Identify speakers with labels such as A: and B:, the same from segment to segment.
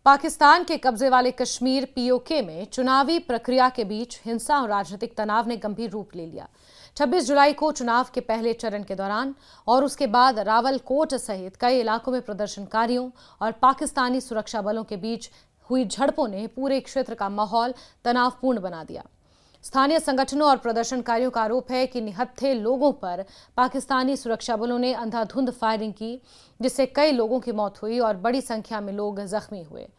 A: पाकिस्तान के कब्जे वाले कश्मीर पीओके में चुनावी प्रक्रिया के बीच हिंसा और राजनीतिक तनाव ने गंभीर रूप ले लिया। 26 जुलाई को चुनाव के पहले चरण के दौरान और उसके बाद रावलकोट सहित कई इलाकों में प्रदर्शनकारियों और पाकिस्तानी सुरक्षा बलों के बीच हुई झड़पों ने पूरे क्षेत्र का माहौल तनावपूर्ण बना दिया। स्थानीय संगठनों और प्रदर्शनकारियों का आरोप है कि निहत्थे लोगों पर पाकिस्तानी सुरक्षा बलों ने अंधाधुंध फायरिंग की, जिससे कई लोगों की मौत हुई और बड़ी संख्या में लोग जख्मी हुए।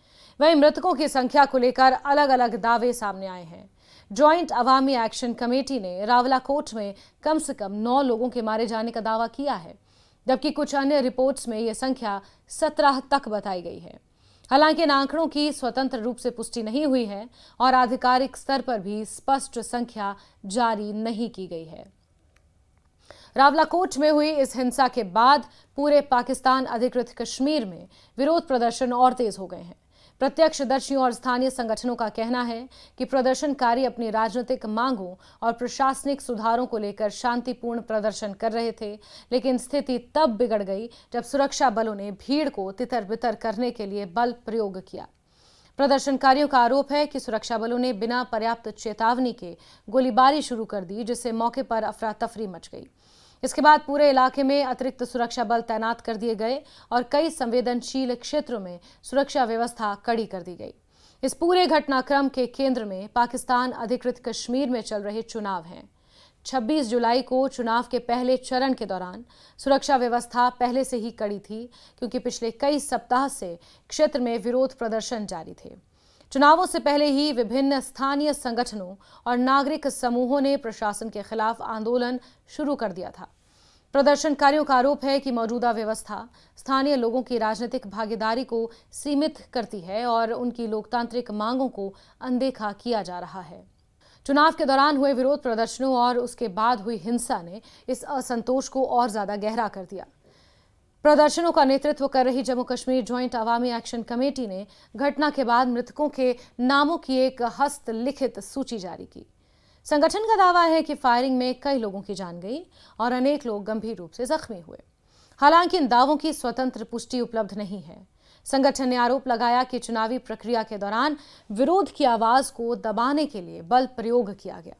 A: वहीं मृतकों की संख्या को लेकर अलग अलग दावे सामने आए हैं। जॉइंट अवामी एक्शन कमेटी ने रावलाकोट में कम से कम 9 लोगों के मारे जाने का दावा किया है, जबकि कुछ अन्य रिपोर्ट्स में यह संख्या 17 तक बताई गई है। हालांकि इन आंकड़ों की स्वतंत्र रूप से पुष्टि नहीं हुई है और आधिकारिक स्तर पर भी स्पष्ट संख्या जारी नहीं की गई है। रावलाकोट में हुई इस हिंसा के बाद पूरे पाकिस्तान अधिकृत कश्मीर में विरोध प्रदर्शन और तेज हो गए हैं। प्रत्यक्षदर्शियों और स्थानीय संगठनों का कहना है कि प्रदर्शनकारी अपनी राजनीतिक मांगों और प्रशासनिक सुधारों को लेकर शांतिपूर्ण प्रदर्शन कर रहे थे, लेकिन स्थिति तब बिगड़ गई जब सुरक्षा बलों ने भीड़ को तितर-बितर करने के लिए बल प्रयोग किया। प्रदर्शनकारियों का आरोप है कि सुरक्षा बलों ने बिना पर्याप्त चेतावनी के गोलीबारी शुरू कर दी, जिससे मौके पर अफरा-तफरी मच गई। इसके बाद पूरे इलाके में अतिरिक्त सुरक्षा बल तैनात कर दिए गए और कई संवेदनशील क्षेत्रों में सुरक्षा व्यवस्था कड़ी कर दी गई। इस पूरे घटनाक्रम के केंद्र में पाकिस्तान अधिकृत कश्मीर में चल रहे चुनाव हैं। 26 जुलाई को चुनाव के पहले चरण के दौरान सुरक्षा व्यवस्था पहले से ही कड़ी थी, क्योंकि पिछले कई सप्ताह से क्षेत्र में विरोध प्रदर्शन जारी थे। चुनावों से पहले ही विभिन्न स्थानीय संगठनों और नागरिक समूहों ने प्रशासन के खिलाफ आंदोलन शुरू कर दिया था। प्रदर्शनकारियों का आरोप है कि मौजूदा व्यवस्था स्थानीय लोगों की राजनीतिक भागीदारी को सीमित करती है और उनकी लोकतांत्रिक मांगों को अनदेखा किया जा रहा है। चुनाव के दौरान हुए विरोध प्रदर्शनों और उसके बाद हुई हिंसा ने इस असंतोष को और ज्यादा गहरा कर दिया। प्रदर्शनों का नेतृत्व कर रही जम्मू कश्मीर जॉइंट अवामी एक्शन कमेटी ने घटना के बाद मृतकों के नामों की एक हस्तलिखित सूची जारी की। संगठन का दावा है कि फायरिंग में कई लोगों की जान गई और अनेक लोग गंभीर रूप से जख्मी हुए। हालांकि इन दावों की स्वतंत्र पुष्टि उपलब्ध नहीं है। संगठन ने आरोप लगाया कि चुनावी प्रक्रिया के दौरान विरोध की आवाज को दबाने के लिए बल प्रयोग किया गया।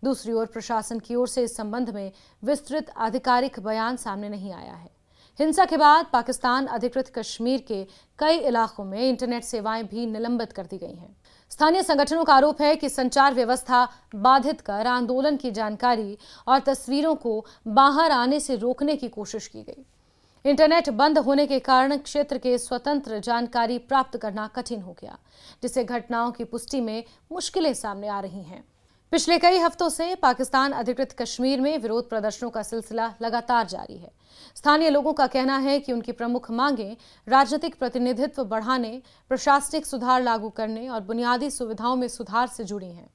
A: दूसरी ओर प्रशासन की ओर से इस संबंध में विस्तृत आधिकारिक बयान सामने नहीं आया है। हिंसा के बाद पाकिस्तान अधिकृत कश्मीर के कई इलाकों में इंटरनेट सेवाएं भी निलंबित कर दी गई हैं। स्थानीय संगठनों का आरोप है कि संचार व्यवस्था बाधित कर आंदोलन की जानकारी और तस्वीरों को बाहर आने से रोकने की कोशिश की गई। इंटरनेट बंद होने के कारण क्षेत्र के स्वतंत्र जानकारी प्राप्त करना कठिन हो गया, जिससे घटनाओं की पुष्टि में मुश्किलें सामने आ रही हैं। पिछले कई हफ्तों से पाकिस्तान अधिकृत कश्मीर में विरोध प्रदर्शनों का सिलसिला लगातार जारी है। स्थानीय लोगों का कहना है कि उनकी प्रमुख मांगें राजनीतिक प्रतिनिधित्व बढ़ाने, प्रशासनिक सुधार लागू करने और बुनियादी सुविधाओं में सुधार से जुड़ी हैं।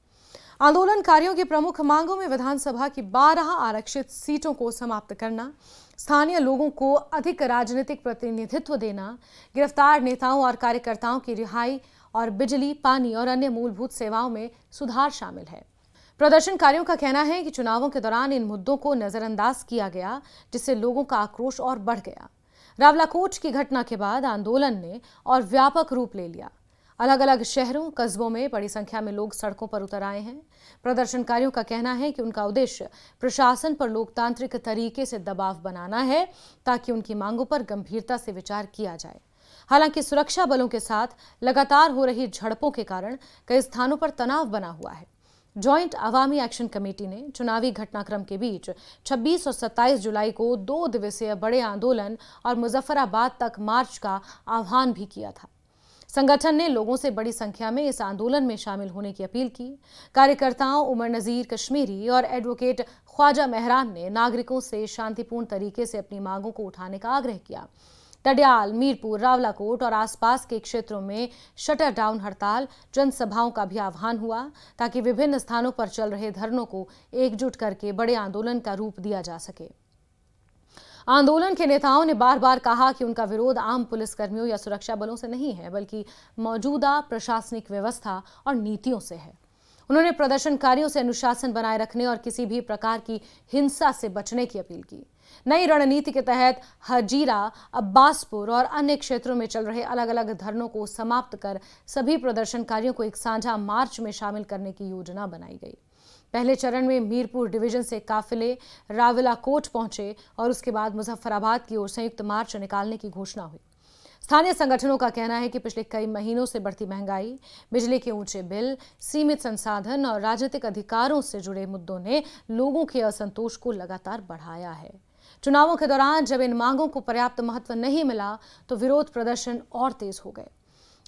A: आंदोलनकारियों की प्रमुख मांगों में विधानसभा की 12 आरक्षित सीटों को समाप्त करना, स्थानीय लोगों को अधिक राजनीतिक प्रतिनिधित्व देना, गिरफ्तार नेताओं और कार्यकर्ताओं की रिहाई और बिजली, पानी और अन्य मूलभूत सेवाओं में सुधार शामिल है। प्रदर्शनकारियों का कहना है कि चुनावों के दौरान इन मुद्दों को नजरअंदाज किया गया, जिससे लोगों का आक्रोश और बढ़ गया। रावलाकोट की घटना के बाद आंदोलन ने और व्यापक रूप ले लिया। अलग अलग शहरों, कस्बों में बड़ी संख्या में लोग सड़कों पर उतर आए हैं। प्रदर्शनकारियों का कहना है कि उनका उद्देश्य प्रशासन पर लोकतांत्रिक तरीके से दबाव बनाना है, ताकि उनकी मांगों पर गंभीरता से विचार किया जाए। हालांकि सुरक्षा बलों के साथ लगातार हो रही झड़पों के कारण कई स्थानों पर तनाव बना हुआ है। जॉइंट अवामी एक्शन कमेटी ने चुनावी घटनाक्रम के बीच 26 और 27 जुलाई को 2 दिवसीय बड़े आंदोलन और मुजफ्फराबाद तक मार्च का आह्वान भी किया था। संगठन ने लोगों से बड़ी संख्या में इस आंदोलन में शामिल होने की अपील की। कार्यकर्ताओं उमर नजीर कश्मीरी और एडवोकेट ख्वाजा मेहरान ने नागरिकों से शांतिपूर्ण तरीके से अपनी मांगों को उठाने का आग्रह किया। टडियाल, मीरपुर, रावलाकोट और आसपास के क्षेत्रों में शटर डाउन हड़ताल, जनसभाओं का भी आह्वान हुआ, ताकि विभिन्न स्थानों पर चल रहे धरनों को एकजुट करके बड़े आंदोलन का रूप दिया जा सके। आंदोलन के नेताओं ने बार बार कहा कि उनका विरोध आम पुलिसकर्मियों या सुरक्षा बलों से नहीं है, बल्कि मौजूदा प्रशासनिक व्यवस्था और नीतियों से है। उन्होंने प्रदर्शनकारियों से अनुशासन बनाए रखने और किसी भी प्रकार की हिंसा से बचने की अपील की। नई रणनीति के तहत हजीरा, अब्बासपुर और अन्य क्षेत्रों में चल रहे अलग अलग धरनों को समाप्त कर सभी प्रदर्शनकारियों को एक साझा मार्च में शामिल करने की योजना बनाई गई। पहले चरण में मीरपुर डिवीजन से काफिले रावलाकोट पहुंचे और उसके बाद मुजफ्फराबाद की ओर संयुक्त मार्च निकालने की घोषणा हुई। स्थानीय संगठनों का कहना है कि पिछले कई महीनों से बढ़ती महंगाई, बिजली के ऊंचे बिल, सीमित संसाधन और राजनीतिक अधिकारों से जुड़े मुद्दों ने लोगों के असंतोष को लगातार बढ़ाया है। चुनावों के दौरान जब इन मांगों को पर्याप्त महत्व नहीं मिला तो विरोध प्रदर्शन और तेज हो गए।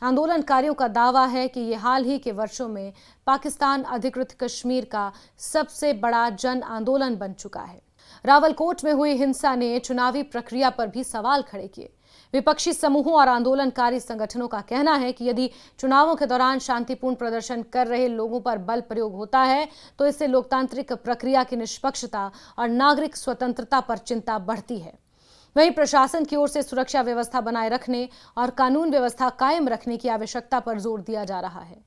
A: आंदोलनकारियों का दावा है कि ये हाल ही के वर्षों में पाकिस्तान अधिकृत कश्मीर का सबसे बड़ा जन आंदोलन बन चुका है। रावलकोट में हुई हिंसा ने चुनावी प्रक्रिया पर भी सवाल खड़े किए। विपक्षी समूहों और आंदोलनकारी संगठनों का कहना है कि यदि चुनावों के दौरान शांतिपूर्ण प्रदर्शन कर रहे लोगों पर बल प्रयोग होता है तो इससे लोकतांत्रिक प्रक्रिया की निष्पक्षता और नागरिक स्वतंत्रता पर चिंता बढ़ती है। वहीं प्रशासन की ओर से सुरक्षा व्यवस्था बनाए रखने और कानून व्यवस्था कायम रखने की आवश्यकता पर जोर दिया जा रहा है।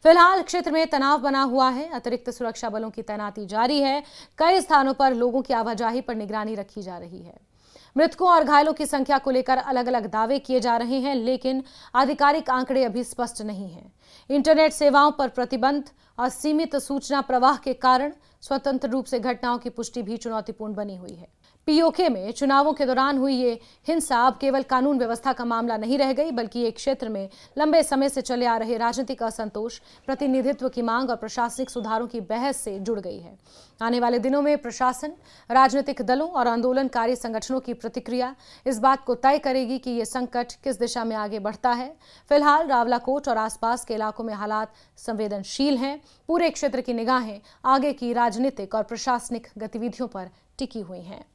A: फिलहाल क्षेत्र में तनाव बना हुआ है। अतिरिक्त सुरक्षा बलों की तैनाती जारी है। कई स्थानों पर लोगों की आवाजाही पर निगरानी रखी जा रही है। मृतकों और घायलों की संख्या को लेकर अलग अलग दावे किए जा रहे हैं, लेकिन आधिकारिक आंकड़े अभी स्पष्ट नहीं हैं। इंटरनेट सेवाओं पर प्रतिबंध और सीमित सूचना प्रवाह के कारण स्वतंत्र रूप से घटनाओं की पुष्टि भी चुनौतीपूर्ण बनी हुई है। पीओके में चुनावों के दौरान हुई ये हिंसा अब केवल कानून व्यवस्था का मामला नहीं रह गई, बल्कि एक क्षेत्र में लंबे समय से चले आ रहे राजनीतिक असंतोष, प्रतिनिधित्व की मांग और प्रशासनिक सुधारों की बहस से जुड़ गई है। आने वाले दिनों में प्रशासन, राजनीतिक दलों और आंदोलनकारी संगठनों की प्रतिक्रिया इस बात को तय करेगी कि ये संकट किस दिशा में आगे बढ़ता है। फिलहाल रावलाकोट और आसपास के इलाकों में हालात संवेदनशील हैं। पूरे क्षेत्र की निगाहें आगे की राजनीतिक और प्रशासनिक गतिविधियों पर टिकी हुई हैं।